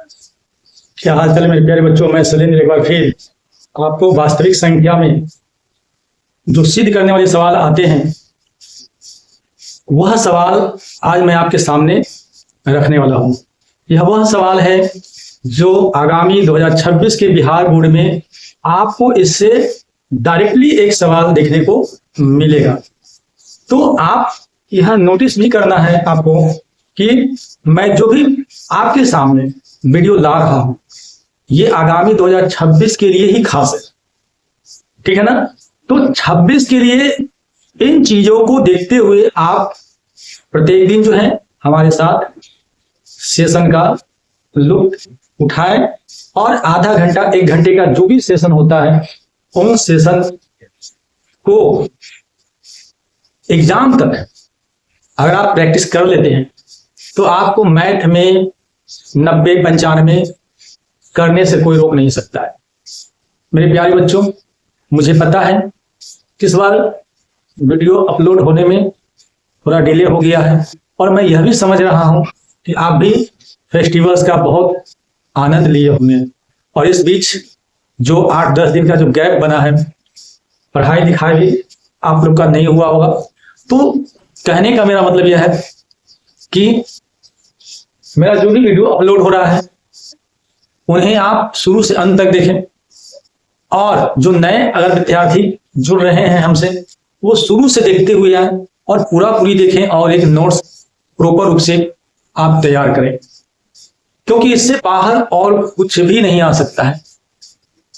क्या हाल चाल मेरे प्यारे बच्चों। मैं शैलेंद्र एक बार फिर आपको वास्तविक संख्या में जो सिद्ध करने वाले सवाल आते हैं वह सवाल आज मैं आपके सामने रखने वाला हूं। यह वह सवाल है जो आगामी 2026 के बिहार बोर्ड में आपको इससे डायरेक्टली एक सवाल देखने को मिलेगा। तो आप यह नोटिस भी करना है आपको कि मैं जो भी आपके सामने वीडियो ला रहा हूं ये आगामी 2026 के लिए ही खास है, ठीक है ना। तो 26 के लिए इन चीजों को देखते हुए आप प्रत्येक दिन जो है हमारे साथ सेशन का लुत्फ उठाएं और आधा घंटा 1 घंटे का जो भी सेशन होता है उन सेशन को एग्जाम तक अगर आप प्रैक्टिस कर लेते हैं तो आपको मैथ में 90-95 करने से कोई रोक नहीं सकता है। मेरे प्यारे बच्चों, मुझे पता है कि इस बार वीडियो अपलोड होने में थोड़ा डिले हो गया है और मैं यह भी समझ रहा हूं कि आप भी फेस्टिवल्स का बहुत आनंद लिए होंगे और इस बीच जो 8-10 दिन का जो गैप बना है पढ़ाई लिखाई भी आप लोग का नहीं हुआ होगा। तो कहने का मेरा मतलब यह है कि मेरा जो भी वीडियो अपलोड हो रहा है उन्हें आप शुरू से अंत तक देखें और जो नए अगर विद्यार्थी जुड़ रहे हैं हमसे वो शुरू से देखते हुए आए और पूरी देखें और एक नोट्स प्रॉपर रूप से आप तैयार करें, क्योंकि इससे बाहर और कुछ भी नहीं आ सकता है।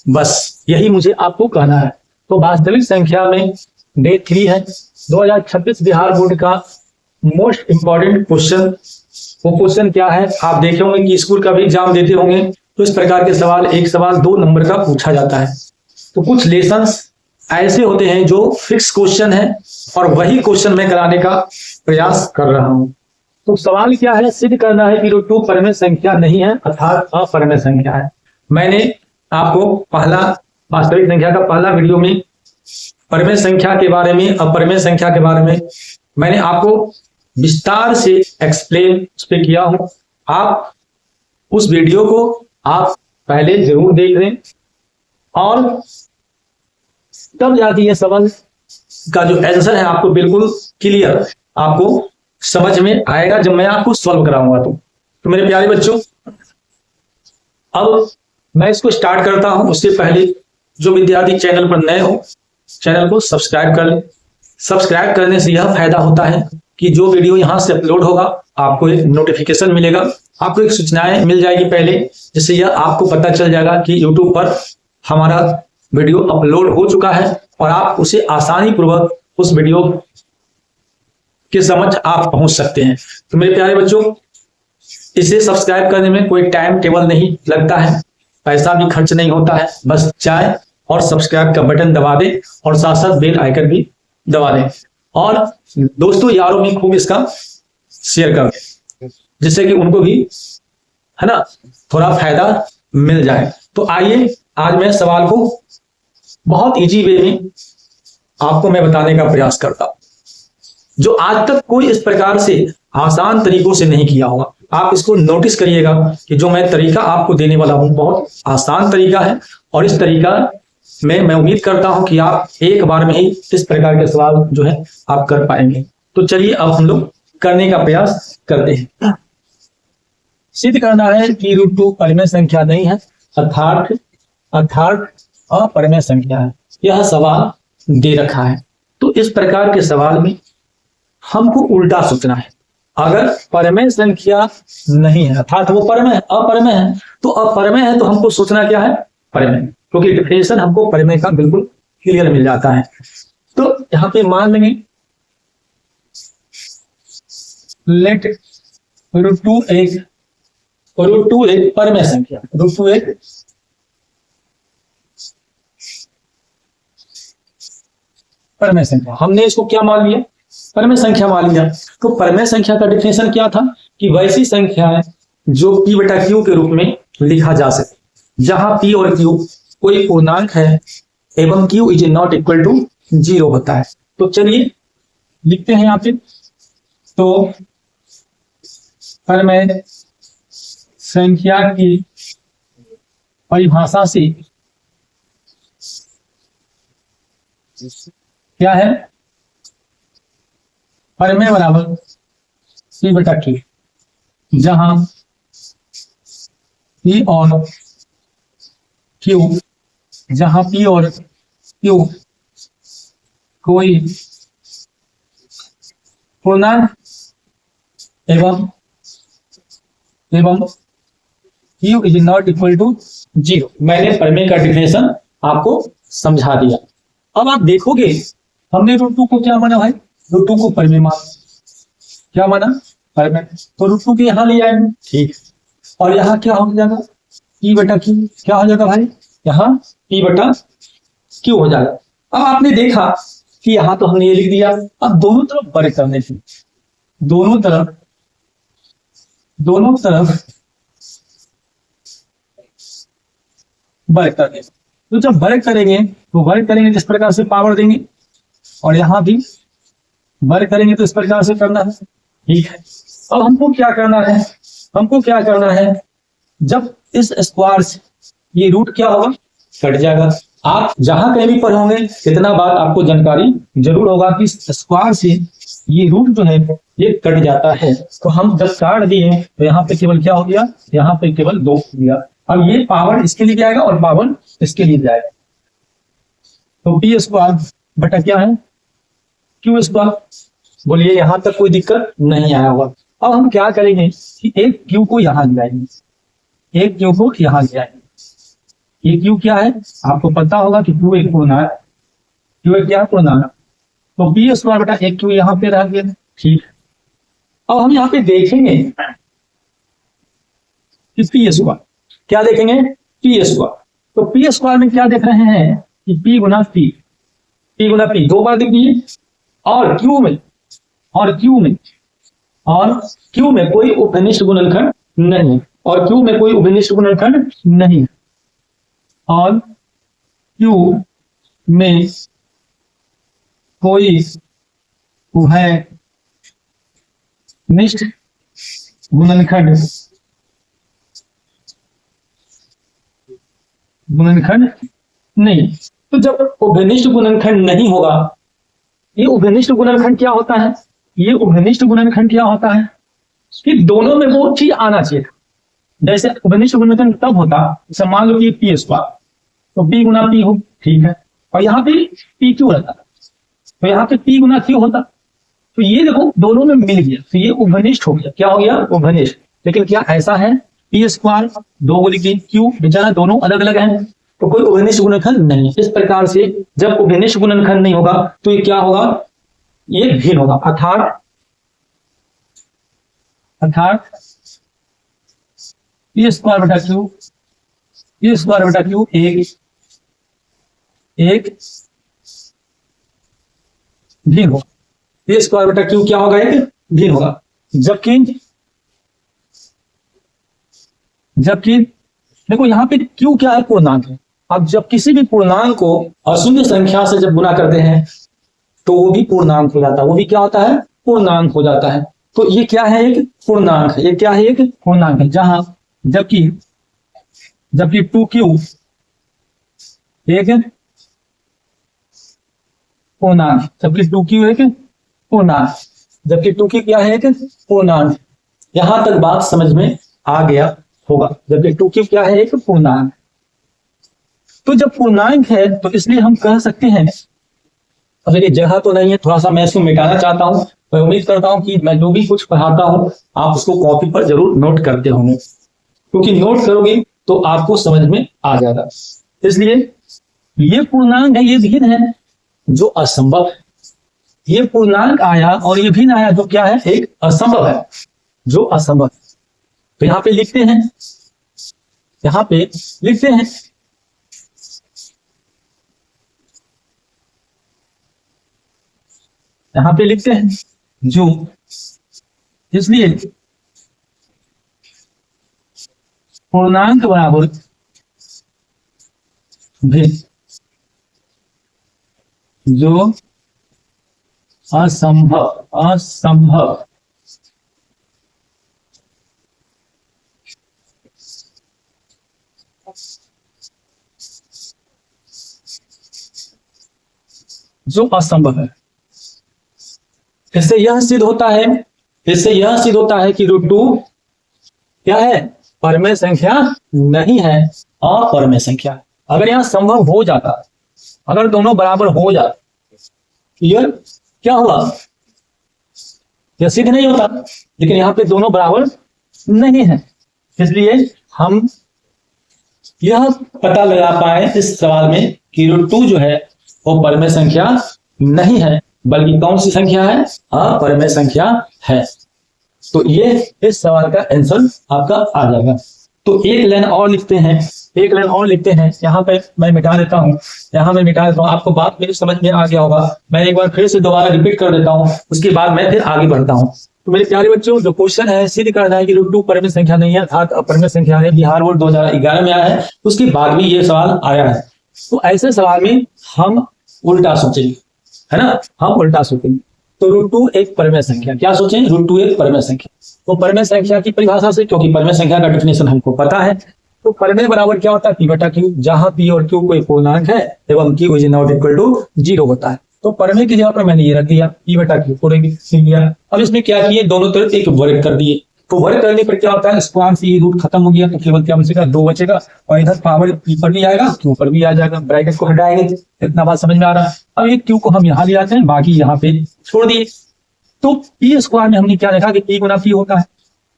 बस यही मुझे आपको कहना है। तो वास्तविक संख्या में डे 3 है 2026 बिहार बोर्ड का मोस्ट इंपॉर्टेंट क्वेश्चन। वो क्वेश्चन क्या है आप देखे होंगे कि स्कूल का भी एग्जाम देते होंगे तो इस प्रकार के सवाल एक सवाल 2 नंबर का पूछा जाता है। तो कुछ लेसन्स ऐसे होते हैं जो फिक्स क्वेश्चन है और वही क्वेश्चन मैं कराने का प्रयास कर रहा हूं। तो सवाल क्या है, सिद्ध करना है कि √2 परमेय संख्या नहीं है अर्थात अपरमेय संख्या है। मैंने आपको पहला वास्तविक संख्या का पहला वीडियो में परमेय संख्या के बारे में अपरमेय संख्या के बारे में मैंने आपको विस्तार से एक्सप्लेन उस पर किया हूं। आप उस वीडियो को आप पहले जरूर देख लें और तब जाके ये सवाल का जो आंसर है आपको बिल्कुल क्लियर आपको समझ में आएगा जब मैं आपको सॉल्व कराऊंगा। तो मेरे प्यारे बच्चों, अब मैं इसको स्टार्ट करता हूं। उससे पहले जो विद्यार्थी चैनल पर नए हो चैनल को सब्सक्राइब कर लें। सब्सक्राइब करने से यह फायदा होता है कि जो वीडियो यहां से अपलोड होगा आपको एक नोटिफिकेशन मिलेगा, आपको एक सूचनाएं मिल जाएगी पहले, जिससे यह आपको पता चल जाएगा कि यूट्यूब पर हमारा वीडियो अपलोड हो चुका है और आप उसे आसानी पूर्वक उस वीडियो के समझ आप पहुंच सकते हैं। तो मेरे प्यारे बच्चों, इसे सब्सक्राइब करने में कोई टाइम टेबल नहीं लगता है, पैसा भी खर्च नहीं होता है। बस जाए और सब्सक्राइब का बटन दबा दें और साथ साथ बेल आइकन भी दबा दें और दोस्तों यारों में खूब इसका शेयर कर दें जिससे कि उनको भी है ना थोड़ा फायदा मिल जाए। तो आइए आज मैं सवाल को बहुत इजी वे में आपको मैं बताने का प्रयास करता हूं जो आज तक कोई इस प्रकार से आसान तरीकों से नहीं किया होगा। आप इसको नोटिस करिएगा कि जो मैं तरीका आपको देने वाला हूं बहुत आसान तरीका है और इस तरीका में मैं उम्मीद करता हूं कि आप एक बार में ही इस प्रकार के सवाल जो है आप कर पाएंगे। तो चलिए अब हम लोग करने का प्रयास करते हैं। सिद्ध करना है कि √2 परमेय संख्या नहीं है अर्थात अपरमेय संख्या है। यह सवाल दे रखा है। तो इस प्रकार के सवाल में हमको उल्टा सोचना है। अगर परमेय संख्या नहीं है अर्थात वो अपरमेय है तो अपरमेय है तो हमको सोचना क्या है परमेय, क्योंकि डिफिनेशन हमको परमेय का बिल्कुल क्लियर मिल जाता है। तो यहां पे मान लेंगे लेट √2 एक परमेय संख्या, √2 एक परमेय संख्या। हमने इसको क्या मान लिया, परमेय संख्या मान लिया। तो परमेय संख्या का डिफिनेशन क्या था कि वैसी संख्या है जो P/Q के रूप में लिखा जा सके, जहां P और Q कोई पूर्णांक है एवं Q is not equal to 0 होता है। तो चलिए लिखते हैं यहाँ पे। तो परमेय संख्या की परिभाषा से क्या है, परिमेय बराबर P बटा Q, जहां P और Q, जहां P और Q कोई पूर्णांक एवं Q is not equal to 0। मैंने परिमेय का डिफिनेशन आपको समझा दिया। अब आप देखोगे हमने √2 को क्या माना भाई, √2 को परिमेय माना, क्या माना, परिमेय, तो √2 के यहां ले आएंगे, ठीक, और यहाँ क्या हो जाएगा, P बटा Q, क्या हो जाएगा भाई, यहाँ P बटा Q हो जाएगा। अब आपने देखा कि यहाँ तो हमने ये लिख दिया, अब दोनों तरफ वर्ग करने की, दोनों तरफ वर्ग करने, तो जब वर्ग करेंगे तो वर्ग करेंगे जिस प्रकार से पावर देंगे, और यहां भी वर्ग करेंगे तो इस प्रकार से करना है, ठीक है। अब हमको क्या करना है, जब इस स्क्वायर से ये रूट क्या होगा, कट जाएगा। आप जहां कहीं भी पढ़े होंगे इतना बात आपको जानकारी जरूर होगा कि स्क्वायर से ये रूट जो है ये कट जाता है, तो हम जब काट दिए तो यहाँ पे केवल क्या हो गया, यहाँ पे केवल 2 हो गया। अब ये पावर इसके लिए जाएगा और पावर इसके लिए जाएगा, तो P स्क्वायर बटा क्या है, Q स्क्वायर। बोलिए यहां तक कोई दिक्कत नहीं आया होगा। अब हम क्या करेंगे कि एक Q को यहां ले आएंगे, एक Q को यहां ले आएंगे। ये Q क्या है, आपको पता होगा कि Q एक पूर्णांक, Q एक क्या है, पूर्णांक, तो P स्क्वायर बटा एक Q यहां पे रह गया, ठीक। अब हम यहाँ पे देखेंगे कि P स्क्वायर, क्या देखेंगे, P स्क्वायर, तो P स्क्वायर में क्या देख रहे हैं कि P गुना P, दो बार देख दिए, और Q में कोई उपनिष्ठ गुणनखंड नहीं, और Q में कोई उपनिष्ठ गुणनखंड नहीं, और Q में कोई उभयनिष्ठ गुणनखंड नहीं। तो जब उभयनिष्ठ गुणनखंड नहीं होगा, ये उभयनिष्ठ गुणनखंड क्या होता है, कि दोनों में वो चीज आना चाहिए। जैसे उभयनिष्ठ गुणनखंड तब होता, जैसे मान लो कि P स्क्वायर, तो P गुना P हो, ठीक है, और यहाँ पे P क्यू रहता, तो यहाँ पे P गुना Q होता, तो ये देखो दोनों में मिल गया, तो ये उभयनिष्ठ हो गया, क्या हो गया, उभयनिष्ठ। लेकिन क्या ऐसा है, P स्क्वायर दो को लिख दी, Q बेचारा दोनों अलग अलग हैं, तो कोई उभयनिष्ठ गुणनखंड नहीं। इस प्रकार से जब उभयनिष्ठ गुणनखंड नहीं होगा तो ये क्या होगा, ये भिन्न होगा, अर्थात P स्क्वायर बटा Q एक भिन्न होगा, P स्क्वायर बटा Q क्या होगा, एक भिन्न होगा। जबकि देखो यहाँ पे Q क्या है, पूर्णांक है। अब जब किसी भी पूर्णांक को अशून्य संख्या से जब गुना करते हैं तो वो भी पूर्णांक हो जाता है, वो भी क्या होता है, पूर्णांक हो जाता है। तो ये क्या है, एक पूर्णांक है, ये क्या है, एक पूर्णांक है, जहां जबकि 2Q एक पूर्णांक, जबकि 2Q एक पूर्णांक, जबकि 2Q क्या है, एक पूर्णांक। यहां तक बात समझ में आ गया होगा, जबकि 2Q क्या है, एक पूर्णांक। तो जब पूर्णांक है तो इसलिए हम कह सकते हैं, अब ये जगह तो नहीं है, थोड़ा सा मैं इसको मिटाना चाहता हूं। मैं उम्मीद करता हूं कि मैं जो भी कुछ पढ़ाता हूं आप उसको कॉपी पर जरूर नोट करते होंगे, क्योंकि नोट करोगे तो आपको समझ में आ जाएगा। इसलिए ये पूर्णांक है, ये भिन्न है, जो असंभव है। ये पूर्णांक आया और ये भिन्न आया, जो क्या है, एक असंभव है, जो असंभव। तो यहाँ पे लिखते हैं, जो, इसलिए पूर्णांक बराबर भिन्न, जो असंभव जो असंभव है। इससे यह सिद्ध होता है कि रूट टू क्या है, परमेय संख्या नहीं है, अपरमेय संख्या है। अगर यहां संभव हो जाता, अगर दोनों बराबर हो जाते, यह क्या हुआ, यह सिद्ध नहीं होता। लेकिन यहां पे दोनों बराबर नहीं है, इसलिए हम यह पता लगा पाए इस सवाल में कि रूट टू जो है वो परमेय संख्या नहीं है, बल्कि कौन सी संख्या है, अपरमेय संख्या है। तो ये इस सवाल का आंसर आपका आ जाएगा। तो एक लाइन और लिखते हैं, यहाँ पे मैं मिटा देता हूँ, आपको बात मेरी समझ में आ गया होगा। मैं एक बार फिर से दोबारा रिपीट कर देता हूँ, उसके बाद मैं फिर आगे बढ़ता हूँ। तो मेरे प्यारे बच्चों, जो क्वेश्चन है सिद्ध करना है कि रूट टू परमेय संख्या नहीं है अर्थात अपरमेय संख्या है, बिहार बोर्ड 2011 में आया है, उसके बाद भी ये सवाल आया है। तो ऐसे सवाल में हम उल्टा सोचेंगे, है ना, हम उल्टा सोचेंगे। तो रूट टू एक परमेय संख्या, क्या सोचें, रूट टू एक परमेय संख्या। तो परमेय संख्या की परिभाषा से, क्योंकि परमेय संख्या का डेफिनेशन हमको पता है, तो परमेय बराबर क्या होता है, पी बटा क्यू, जहां पी और क्यू कोई पूर्णांक है एवं Q is not equal to 0 होता है। तो परमेय की जगह पर मैंने ये रख दिया, पी बटा क्यू को दिया। अब इसमें क्या किए, दोनों तरफ एक वर्ग कर दिए। तो वर्ग करने पर क्या होता है, स्क्वायर से ये रूट खत्म हो गया, तो केवल क्या बचेगा, 2 बचेगा, और इधर पावर पी पर भी आएगा, क्यू पर भी आ जाएगा, ब्रैकेट को हटाएंगे। इतना बात समझ में आ रहा है। अब ये क्यू को हम यहाँ ले आते हैं, बाकी यहाँ पे छोड़ दिए। तो पी स्क्वायर में हमने क्या देखा कि पी गुना पी होता है,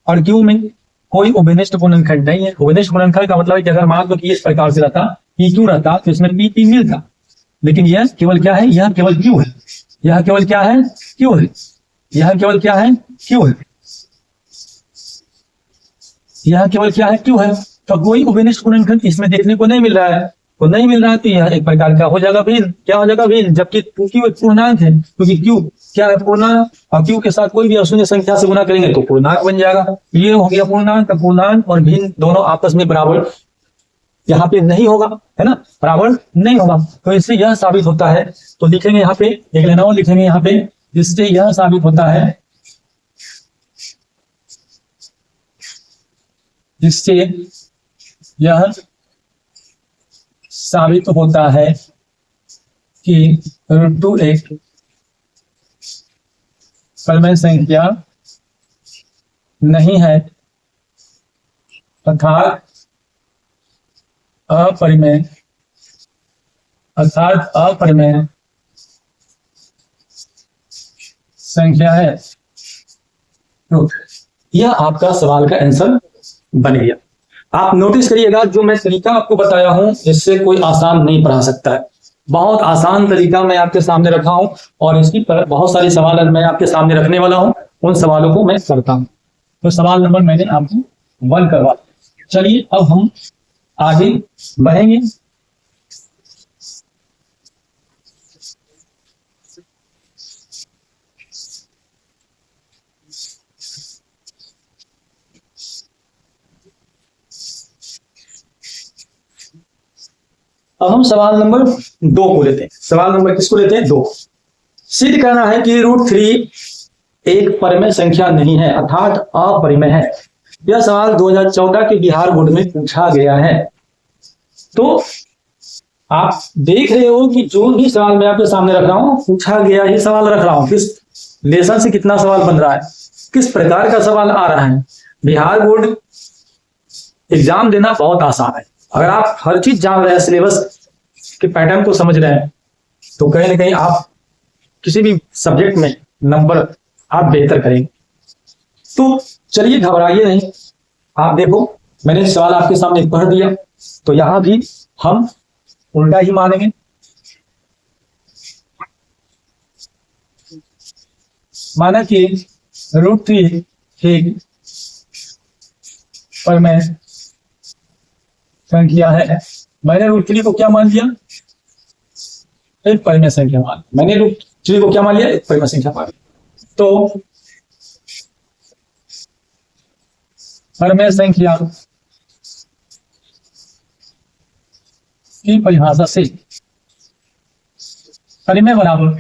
और क्यू में कोई उभयनिष्ठ गुणनखंड नहीं है। उभयनिष्ठ गुणनखंड का मतलब है कि अगर मान लो कि इस प्रकार से रहता, पी क्यू रहता, तो इसमें पी पी मिलता, लेकिन यह केवल क्या है, यह केवल क्यू है, यह केवल क्या है, क्यू है, यह केवल क्या है, क्यू है, यह केवल क्या है, क्यू है। तो कोई उभयनिष्ठ गुणनखंड इसमें देखने को नहीं मिल रहा है, तो नहीं मिल रहा है, तो यह एक प्रकार का हो जाएगा भिन्न। क्या हो जाएगा, भिन्न, जबकि क्यू एक पूर्णांक है, क्योंकि क्यू क्या है, पूर्णांक, और क्यू के साथ कोई भी अशून्य संख्या से गुना करेंगे तो पूर्णांक बन जाएगा। ये हो गया पूर्णांक, पूर्णांक और भिन्न दोनों आपस में बराबर यहाँ पे नहीं होगा, है ना, बराबर नहीं होगा। तो इससे यह साबित होता है, तो लिखेंगे यहाँ पे, एक लेना और लिखेंगे यहाँ पे, जिससे यह साबित होता है, जिससे यह साबित होता है कि रूट टू एक परमेय संख्या नहीं है अर्थात अपरिमेय, संख्या है। तो यह आपका सवाल का आंसर बन गया। आप नोटिस करिएगा, जो मैं तरीका आपको बताया हूं, इससे कोई आसान नहीं पढ़ा सकता है। बहुत आसान तरीका मैं आपके सामने रखा हूं, और इसकी पर बहुत सारे सवाल मैं आपके सामने रखने वाला हूं, उन सवालों को मैं करता हूं। तो सवाल नंबर मैंने आपको 1 करवा। चलिए अब हम आगे बढ़ेंगे। अब हम सवाल नंबर 2 को लेते हैं। सवाल नंबर किसको लेते हैं, 2। सिद्ध करना है कि रूट 3 एक परमेय संख्या नहीं है अर्थात अपरिमेय है। यह सवाल 2014 के बिहार बोर्ड में पूछा गया है। तो आप देख रहे हो कि जो भी सवाल मैं आपके सामने रख रहा हूं, पूछा गया ही सवाल रख रहा हूं। किस लेसन से कितना सवाल बन रहा है, किस प्रकार का सवाल आ रहा है। बिहार बोर्ड एग्जाम देना बहुत आसान है। अगर आप हर चीज जान रहे हैं, सिलेबस के पैटर्न को समझ रहे हैं, तो कहीं ना कहीं आप किसी भी सब्जेक्ट में नंबर आप बेहतर करेंगे। तो चलिए घबराइए नहीं, आप देखो मैंने सवाल आपके सामने पढ़ दिया, तो यहां भी हम उल्टा ही मानेंगे। माना कि रूट 3 एक परमेय संख्या है। मैंने रूट 3 को क्या मान लिया, एक परमेय संख्या मान। मैंने रूट 3 को क्या मान लिया, एक परमेय संख्या मान। तो परमेय संख्या की परिभाषा से परमेय बराबर,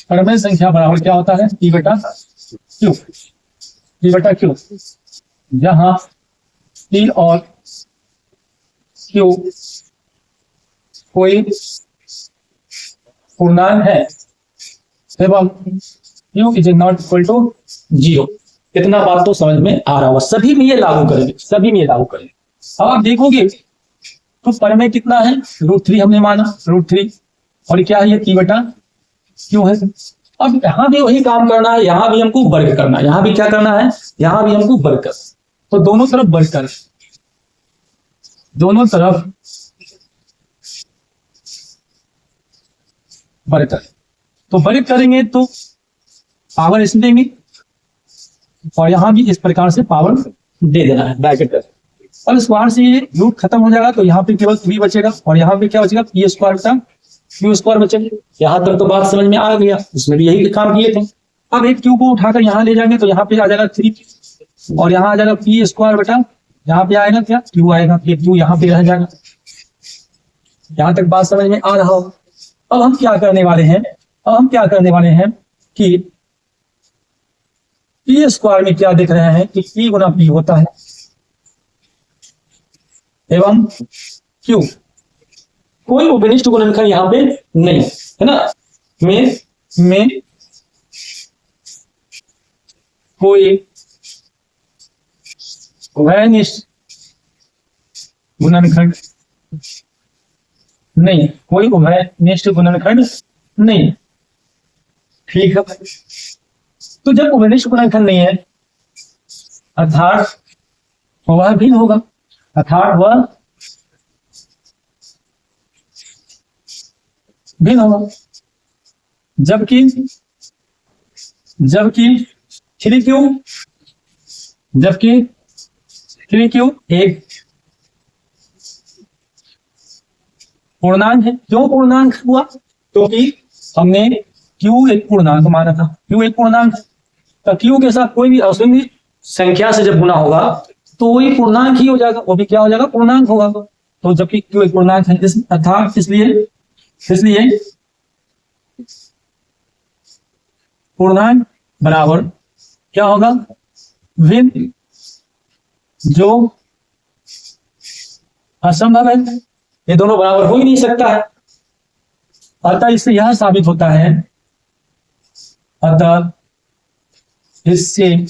परमेय संख्या बराबर क्या होता है, पी बटा क्यू, पी बटा क्यू, जहां पी और क्यू कोई पूर्णांक है एवं Q is not equal to 0। इतना बात तो समझ में आ रहा होगा, सभी में ये लागू करेंगे, सभी में ये लागू करेंगे। अब आप देखोगे तो परिमेय कितना है, √3 हमने माना, √3, और क्या है ये P बटा क्यू है। अब यहां भी वही काम करना है, यहां भी हमको वर्ग करना है, यहां भी क्या करना है, यहां भी हमको वर्ग करना है। तो दोनों तरफ वर्ग कर, दोनों तरफ वर्ग कर, तो वर्ग करेंगे तो पावर इसमें देंगे और यहां भी इस प्रकार से पावर दे देना है ब्रैकेट कर, और स्क्वायर से ये रूट खत्म हो जाएगा तो यहाँ पे केवल 3 बचेगा और यहाँ पे क्या बचेगा, पी स्क्वायर बटा क्यू स्क्वायर बचेगा। यहाँ तक तो बात समझ में आ गया, इसमें भी यही काम किए थे। अब एक क्यू को उठाकर यहाँ ले जाएंगे तो यहाँ पे आ जाएगा 3 और यहाँ आ जाएगा पी स्क्वायर बटा, यहाँ पे आएगा क्या, क्यू आएगा, ये क्यू यहाँ पे रह जाएगा। यहाँ तक बात समझ में आ रहा हो। अब हम क्या करने वाले हैं, अब हम क्या करने वाले हैं कि पी स्क्वायर में क्या देख रहे हैं कि पी गुना पी होता है एवं क्यू कोई उपनिष्ठ गुणनखंड यहाँ पे नहीं है ना, में कोई उभयनिष्ठ गुणनखंड नहीं, कोई उभयनिष्ठ गुणनखंड नहीं। ठीक है, तो जब उभयनिष्ठ गुणनखंड नहीं है अर्थात वह भिन्न होगा, अर्थात वह भिन्न होगा। जबकि 3Q एक पूर्णांक है। क्यों पूर्णांक हुआ, क्योंकि हमने Q एक पूर्णांक माना था, Q एक पूर्णांक है, तो Q के साथ कोई भी अशून्य संख्या से जब गुना होगा तो वही पूर्णांक ही हो जाएगा, वो भी क्या हो जाएगा, पूर्णांक होगा। तो जबकि Q एक पूर्णांक है अर्थात इसलिए पूर्णांक बराबर क्या होगा, भिन्न, जो असंभव है। ये दोनों बराबर हो ही नहीं सकता है। अतः इससे यह साबित होता है, अतः इससे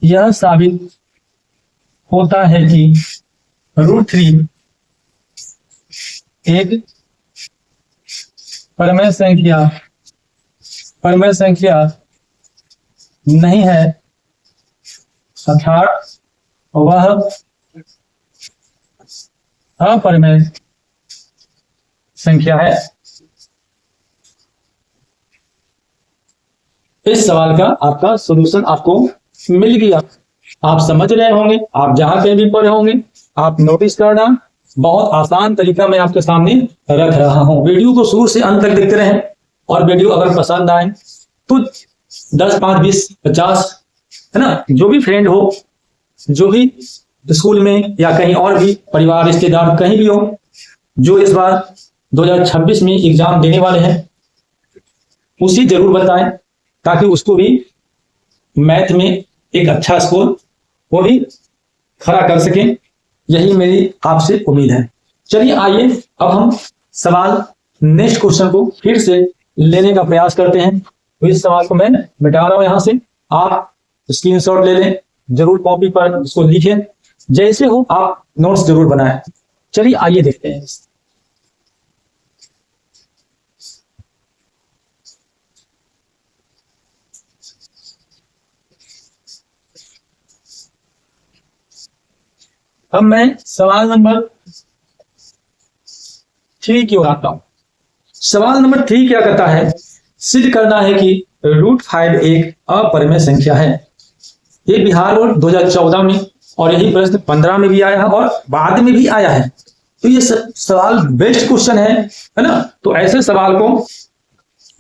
यह साबित होता है कि √3 एक परमेय संख्या नहीं है, अर्थात वह अपरमेय संख्या है। इस सवाल का आपका सॉल्यूशन आपको मिल गया। आप समझ रहे होंगे, आप जहां कहीं भी पढ़े होंगे, आप नोटिस करना, बहुत आसान तरीका मैं आपके सामने रख रहा हूं। वीडियो को शुरू से अंत तक देखते रहें और वीडियो अगर पसंद आए तो 10, 5, 20, 50 है ना, जो भी फ्रेंड हो, जो भी स्कूल में या कहीं और भी परिवार रिश्तेदार कहीं भी हो, जो इस बार 2026 में एग्जाम देने वाले हैं, उसे जरूर बताएं ताकि उसको भी मैथ में एक अच्छा स्कोर वो भी खड़ा कर सके। यही मेरी आपसे उम्मीद है। चलिए आइए अब हम सवाल नेक्स्ट क्वेश्चन को फिर से लेने का प्रयास करते हैं। तो इस सवाल को मैं मिटा रहा हूं यहां से, आप स्क्रीनशॉट ले लें, जरूर कॉपी पर इसको लिखें, जैसे हो आप नोट्स जरूर बनाएं। चलिए आइए देखते हैं। अब मैं सवाल नंबर 3 की ओर आता हूं। सवाल नंबर 3 क्या कहता है, सिद्ध करना है कि √5 एक अपरिमेय संख्या है। ये बिहार बोर्ड 2014 में और यही प्रश्न 15 में भी आया है और बाद में भी आया है। तो ये सवाल बेस्ट क्वेश्चन है ना। तो ऐसे सवाल को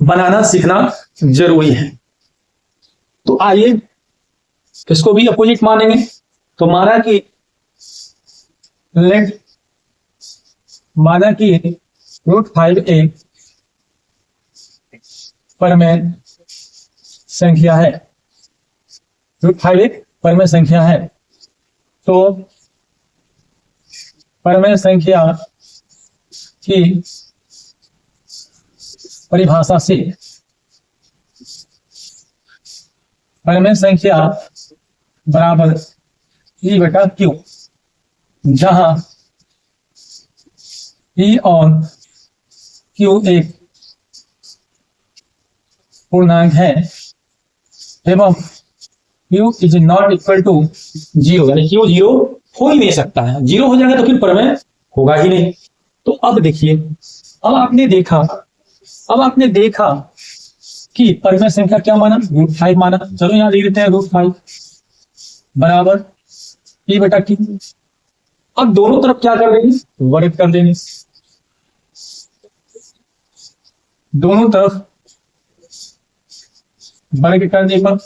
बनाना सीखना जरूरी है। तो आइए इसको भी अपोजिट मानेंगे। तो माना कि √5 एक परमेय संख्या है। √5 एक परमेय संख्या है। तो परमेय संख्या की परिभाषा से परमेय संख्या बराबर E बटा Q, जहां E और Q एक पूर्णांक है एवं Q is not equal to 0, यानी Q 0 हो ही नहीं सकता है। 0 हो जाएगा तो फिर परमेय होगा ही नहीं। तो अब देखिए, अब आपने देखा कि परमेय संख्या क्या माना, √5 माना। चलो यहां लिख देते हैं √5 बराबर E बटा Q। अब दोनों तरफ क्या कर देंगे, वर्ग कर देंगे। दोनों तरफ वर्ग करने पर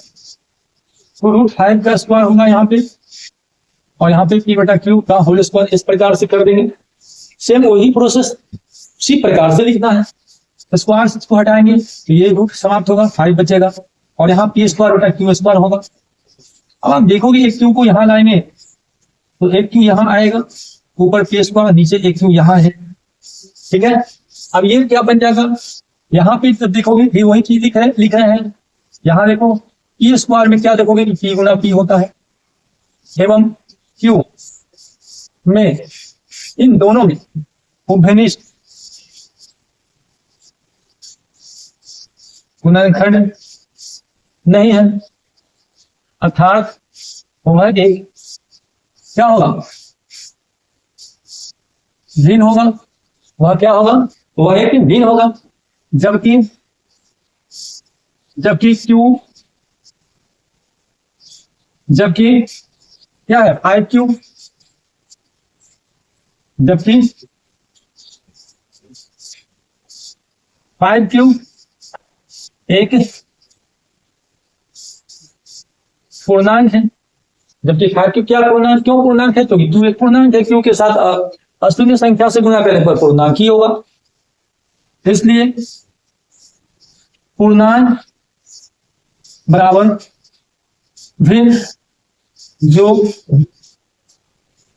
तो √5 का स्क्वायर होगा यहाँ पे, और यहाँ पे P बटा Q का होल स्क्वायर, इस प्रकार से कर देंगे। सेम वही प्रोसेस इसी प्रकार से लिखना है। स्क्वायर को हटाएंगे तो ये रूट समाप्त होगा, 5 बचेगा, और यहाँ P स्क्वायर बटा Q स्क्वायर होगा। अब आप देखोगे एक Q को यहाँ लाएंगे तो एक Q यहाँ आएगा, ऊपर P स्क्वायर, नीचे एक Q यहाँ है। ठीक है, अब ये क्या बन जाएगा, यहाँ पे जब देखोगे भी वही चीज लिख रहे हैं। यहाँ देखो P स्क्वायर में क्या देखोगे कि P गुना P होता है, एवं Q में इन दोनों में उभयनिष्ठ गुणनखंड नहीं है, अर्थात वह एक क्या होगा, भिन्न होगा। वह क्या होगा, वह एक भिन्न होगा। जबकि क्या है 5Q, जबकि 5Q एक पूर्णांक है। जबकि 5Q क्या पूर्णांक, क्यों पूर्णांक है, तो Q एक पूर्णांक है। Q के साथ अशून्य संख्या से गुणा करने पर पूर्णांक ही होगा। इसलिए पूर्णांक बराबर भिन्न जो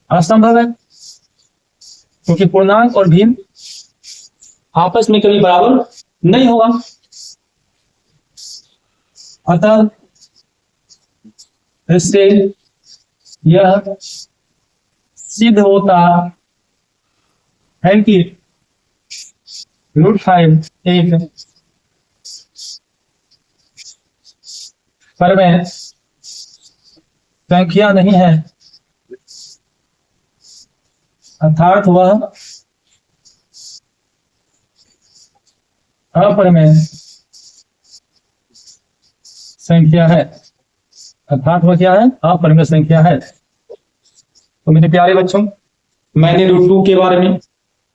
असंभव है, क्योंकि पूर्णांक और भिन्न आपस में कभी बराबर नहीं होगा। अतः इससे यह सिद्ध होता है कि √5 एक परमेय संख्या नहीं है, अर्थात वह अपरमेय संख्या है। अर्थात वह क्या है, अपरमेय संख्या है। तो मेरे प्यारे बच्चों, मैंने √2 के बारे में,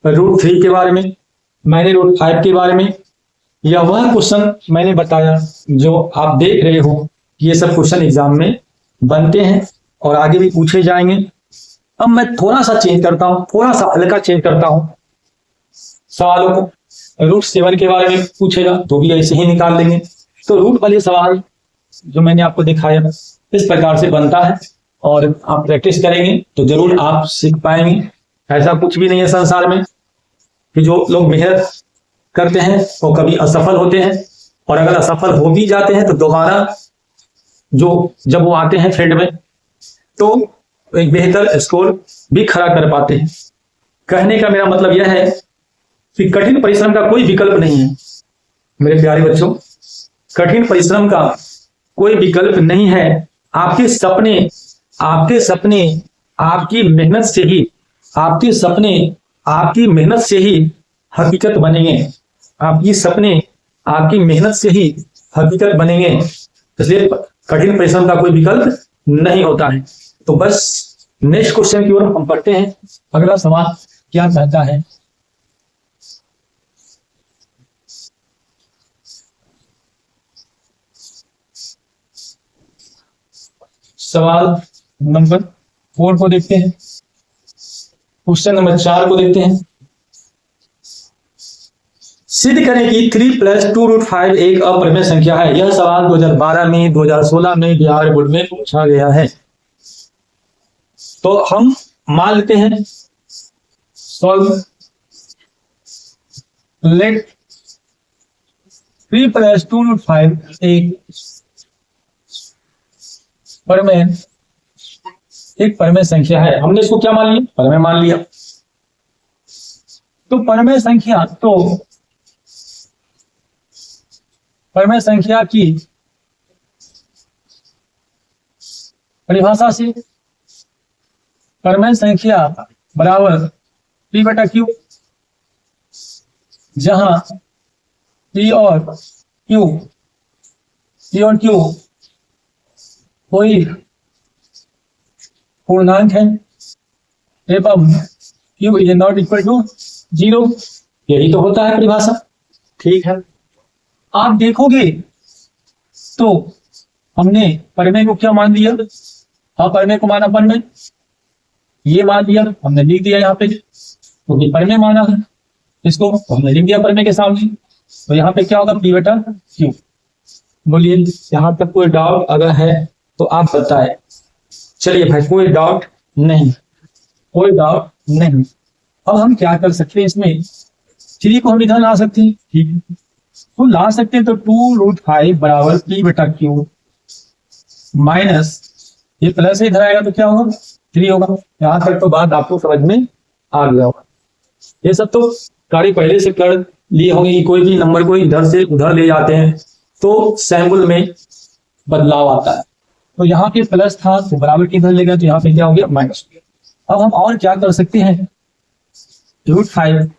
√3 के बारे में, मैंने √5 के बारे में, या वह क्वेश्चन मैंने बताया जो आप देख रहे हो, ये सब क्वेश्चन एग्जाम में बनते हैं और आगे भी पूछे जाएंगे। अब मैं थोड़ा सा चेंज करता हूं, थोड़ा सा हल्का चेंज करता हूं सवालों को। √7 के बारे में पूछेगा तो भी ऐसे ही निकाल लेंगे। तो रूट वाले सवाल जो मैंने आपको दिखाया इस प्रकार से बनता है, और आप प्रैक्टिस करेंगे तो जरूर आप सीख पाएंगे। ऐसा कुछ भी नहीं है संसार में कि जो लोग मेहनत करते हैं वो कभी असफल होते हैं, और अगर असफल हो भी जाते हैं तो दोबारा जब वो आते हैं फील्ड में तो एक बेहतर स्कोर भी खड़ा कर पाते हैं। कहने का मेरा मतलब यह है कि कठिन परिश्रम का कोई विकल्प नहीं है मेरे प्यारे बच्चों, कठिन परिश्रम का कोई विकल्प नहीं है। आपके सपने आपकी मेहनत से ही, आपके सपने आपकी मेहनत से ही हकीकत बनेंगे। आपकी सपने आपकी मेहनत से ही हकीकत बनेंगे। इसलिए कठिन परिश्रम का कोई विकल्प नहीं होता है। तो बस नेक्स्ट क्वेश्चन की ओर हम बढ़ते हैं। अगला सवाल क्या कहता है, सवाल नंबर 4 को देखते हैं। क्वेश्चन नंबर 4 को देखते हैं। सिद्ध करें कि 3+2√5 एक अपरिमेय संख्या है। यह सवाल 2012 में, 2016 में बिहार बोर्ड में पूछा गया है। तो हम मान लेते हैं सॉल्व लेट 3+2√5 एक परमेय संख्या है। हमने इसको क्या मान लिया? परमेय मान लिया। तो परमेय संख्या की परिभाषा से परमेय संख्या बराबर P/Q, जहां P और Q कोई पूर्णांक है एवं Q is not equal to 0। यही तो होता है परिभाषा। ठीक है, आप देखोगे तो हमने परिमेय को क्या मान लिया? अपरिमेय को माना परमेय, ये मान लिया, हमने लिख दिया यहाँ पे क्योंकि परिमेय माना है, इसको हमने लिख दिया परिमेय के सामने। तो यहाँ पे क्या होगा? P/Q। बोलिए, यहाँ तक कोई डाउट अगर है तो आप बताएं। चलिए भाई, कोई डाउट नहीं, कोई डाउट नहीं। अब हम क्या कर सकते हैं? इसमें 3 को हम इधर ला सकते हैं। ठीक है, तो ला सकते हैं। तो 2√5 बराबर P/Q माइनस ये प्लस इधर आएगा तो क्या होगा? 3 होगा। यहाँ तक तो बात आपको समझ में आ गया होगा। ये सब तो कार्य पहले से कर लिए होंगे कि कोई भी नंबर को इधर से उधर ले जाते हैं तो सैंबल में बदलाव आता है। तो यहाँ पे प्लस था तो बराबर किधर लेगा तो यहाँ पे क्या हो गया? माइनस। अब हम और क्या कर सकते हैं? √5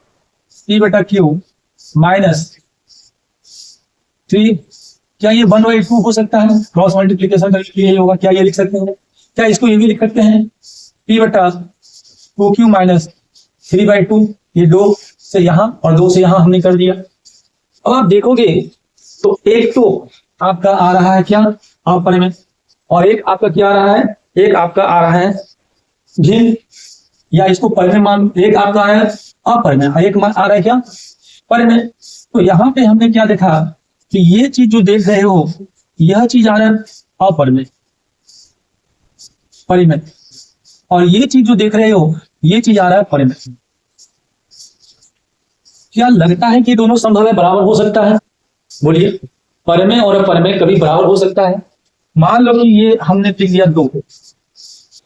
P/Q माइनस 3, क्या ये 1/2 हो सकता है? क्रॉस मल्टीप्लीकेशन करके ये होगा। क्या ये लिख सकते हैं? क्या इसको ये भी लिख सकते हैं? P/2Q minus 3/2। ये 2 से यहाँ और 2 से यहाँ हमने कर दिया। अब आप देखोगे तो एक तो आपका आ रहा है क्या? अपरिमेय, और एक आपका क्या आ रहा है? एक आपका आ रहा है भिन्न, या इसको परिमेय मान। एक आपका आ रहा है अपरिमेय, एक आ रहा है क्या? परिमेय। तो यहाँ पे हमने क्या देखा कि ये चीज जो देख रहे हो, यह चीज आ रहा है अपरिमेय, परिमेय, और ये चीज जो देख रहे हो, ये चीज आ रहा है परिमेय। क्या लगता है कि दोनों संभव है, बराबर हो सकता है? बोलिए, परिमेय और अपरिमेय कभी बराबर हो सकता है? मान लो कि ये हमने लिख दिया 2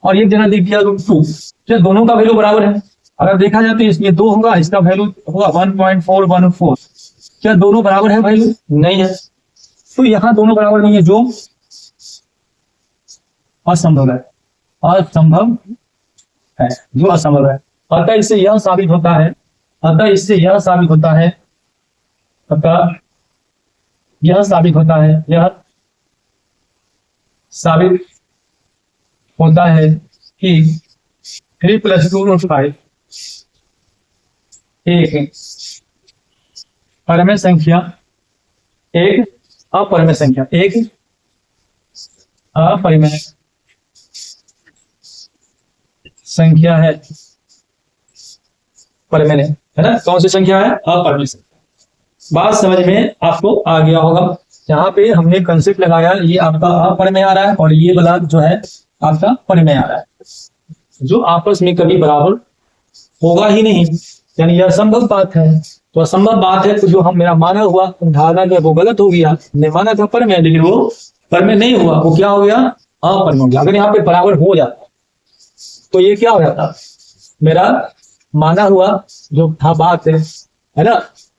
और एक जगह लिख दिया 2, क्या दोनों का वैल्यू बराबर है? अगर देखा जाए तो इसमें 2 होगा, इसका वैल्यू होगा 1.414। क्या दोनों बराबर है वैल्यू? नहीं है। तो यहाँ दोनों बराबर नहीं है, जो असंभव है, असंभव है, जो असंभव है। अतः इससे यह साबित होता है, अतः इससे यह साबित होता है, अतः यह साबित होता है, यह साबित होता है कि 3+2√5 एक परमेय संख्या, एक अपरिमेय संख्या, एक अपरिमेय संख्या है। परिमेय नहीं है ना? कौन सी संख्या है? अपरिमेय संख्या। बात समझ में आपको आ गया होगा। यहाँ पे हमने कंसेप्ट लगाया, ये आपका अपरिमेय आ रहा है और ये वाला जो है आपका परिमेय आ रहा है, जो आपस में कभी बराबर होगा ही नहीं, यानी यह असंभव बात है। तो असंभव बात है तो जो हम मेरा माना हुआ धारणा जो वो गलत हो गया। हमने माना था परिमेय, लेकिन वो परिमेय नहीं हुआ, वो क्या हो गया? अपरिमेय हो गया। अगर यहाँ पे बराबर हो जाता तो ये क्या हो जाता? मेरा माना हुआ जो था बात है ना,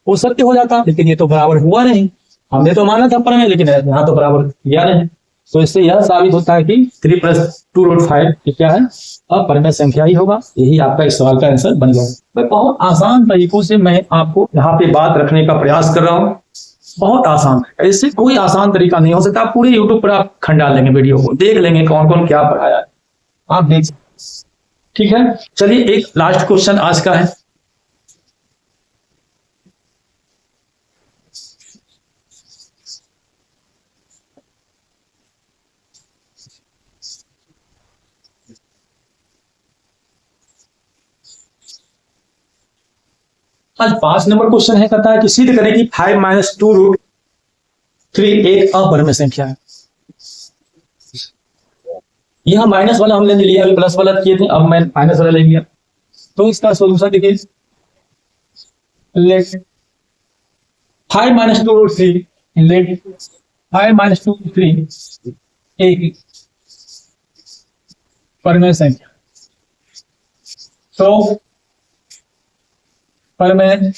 वो सत्य हो जाता। लेकिन ये तो बराबर हुआ नहीं, हमने तो माना था परिमेय, लेकिन यहाँ तो बराबर किया नहीं। तो इससे यह साबित होता है कि 3+2√5 क्या है? अपरिमेय संख्या ही होगा। यही आपका इस सवाल का आंसर बन गया। मैं बहुत आसान तरीकों से मैं आपको यहाँ पे बात रखने का प्रयास कर रहा हूँ, बहुत आसान है। इससे कोई आसान तरीका नहीं हो सकता। आप पूरे यूट्यूब पर आप खंडाल लेंगे, वीडियो को देख लेंगे कौन कौन क्या पढ़ाया है, आप देख। ठीक है, चलिए एक लास्ट क्वेश्चन आज का है। आज 5 नंबर क्वेश्चन है, कहता है कि सिद्ध करें कि 5 - 2√3 एक अपरिमेय संख्या है। यह माइनस वाला हमने ले लिया, अभी प्लस वाला किए थे, अब मैं माइनस वाला ले लिया। तो इसका सोल्यूशन देखिए, लेट 5 - 2√3 लेट 5 - 2√3 एक परिमेय संख्या। तो परिमेय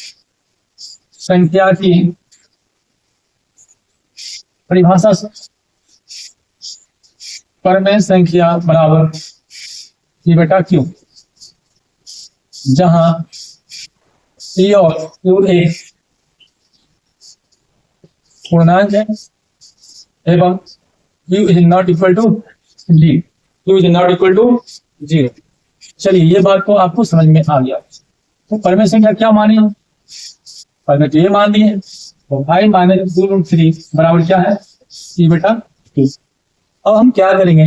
संख्या की परिभाषा से परिमेय संख्या बराबर P/Q, जहां P और Q एक पूर्णांक है एवं Q is not equal to G, Q is not equal to 0। चलिए, ये बात तो आपको समझ में आ गया। तो परिमेय संख्या क्या माने हम? परिमेय तो ये मान दिए। तो 5 - 2√3 बराबर क्या है? P/Q। अब हम क्या करेंगे,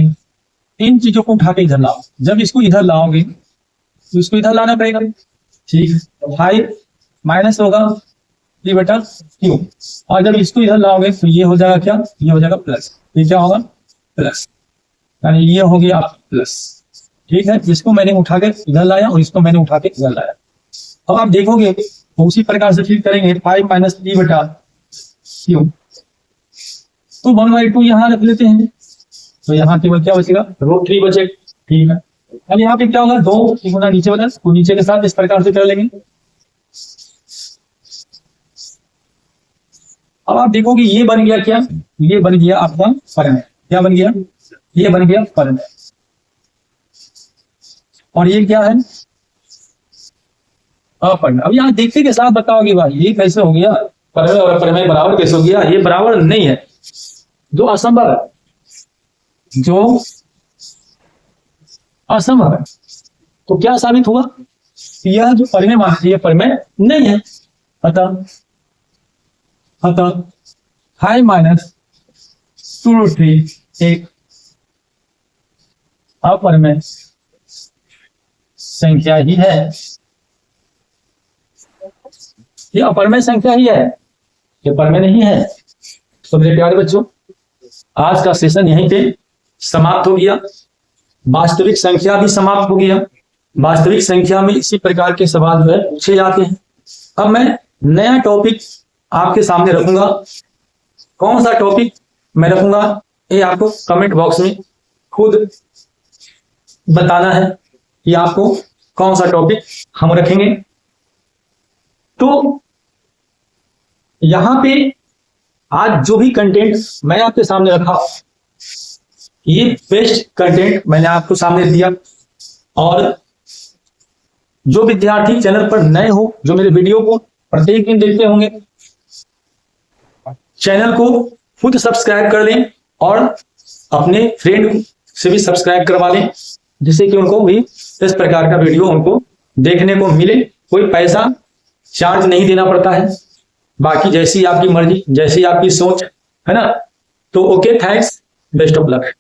इन चीजों को उठा के इधर लाओ। जब इसको इधर लाओगे तो इसको इधर लाना पड़ेगा, ठीक है। तो 5 माइनस होगा P/Q, और जब इसको इधर लाओगे तो ये हो जाएगा क्या? ये हो जाएगा प्लस। ये क्या होगा? प्लस, यानी ये हो गया प्लस, ठीक है। इसको मैंने उठा के इधर लाया और इसको मैंने उठा के इधर लाया। अब आप देखोगे तो उसी प्रकार से फिर करेंगे 5 - P/Q, तो 1/2 यहाँ रख लेते हैं। तो यहाँ केवल क्या बचेगा? √3 बचे, ठीक है। अब यहाँ पे क्या होगा? 2 गुना नीचे वाला, तो नीचे के साथ इस प्रकार से कर लेंगे। अब आप देखोगे ये बन गया क्या? ये बन गया आपका परिमेय। क्या बन गया? ये बन गया परिमेय। और ये क्या है? अपरिमेय। अब यहाँ देखते के साथ बताओगे भाई ये कैसे हो गया? परिमेय और अपरिमेय बराबर कैसे हो गया? ये बराबर नहीं है, जो असंभव है, जो असंभव है। तो क्या साबित हुआ? यह जो परिमेय मान है, ये परिमेय नहीं है। अतः 5 - 2√3 एक अपरिमेय संख्या ही है। ये अपरिमेय संख्या ही है, ये परिमेय नहीं है। तो मेरे प्यारे बच्चों, आज का सेशन यहीं पे समाप्त हो गया। वास्तविक संख्या भी समाप्त हो गया। वास्तविक संख्या में इसी प्रकार के सवाल जो है पूछे जाते हैं। अब मैं नया टॉपिक आपके सामने रखूंगा। कौन सा टॉपिक मैं रखूंगा, ये आपको कमेंट बॉक्स में खुद बताना है कि आपको कौन सा टॉपिक हम रखेंगे। तो यहां पे आज जो भी कंटेंट मैं आपके सामने रखा, ये बेस्ट कंटेंट मैंने आपको सामने दिया। और जो विद्यार्थी चैनल पर नए हो, जो मेरे वीडियो को प्रत्येक दिन देखते होंगे, चैनल को खुद सब्सक्राइब कर लें और अपने फ्रेंड से भी सब्सक्राइब करवा लें, जिससे कि उनको भी इस प्रकार का वीडियो उनको देखने को मिले। कोई पैसा चार्ज नहीं देना पड़ता है। बाकी जैसी आपकी मर्जी, जैसी आपकी सोच है ना। तो okay, thanks, best of luck.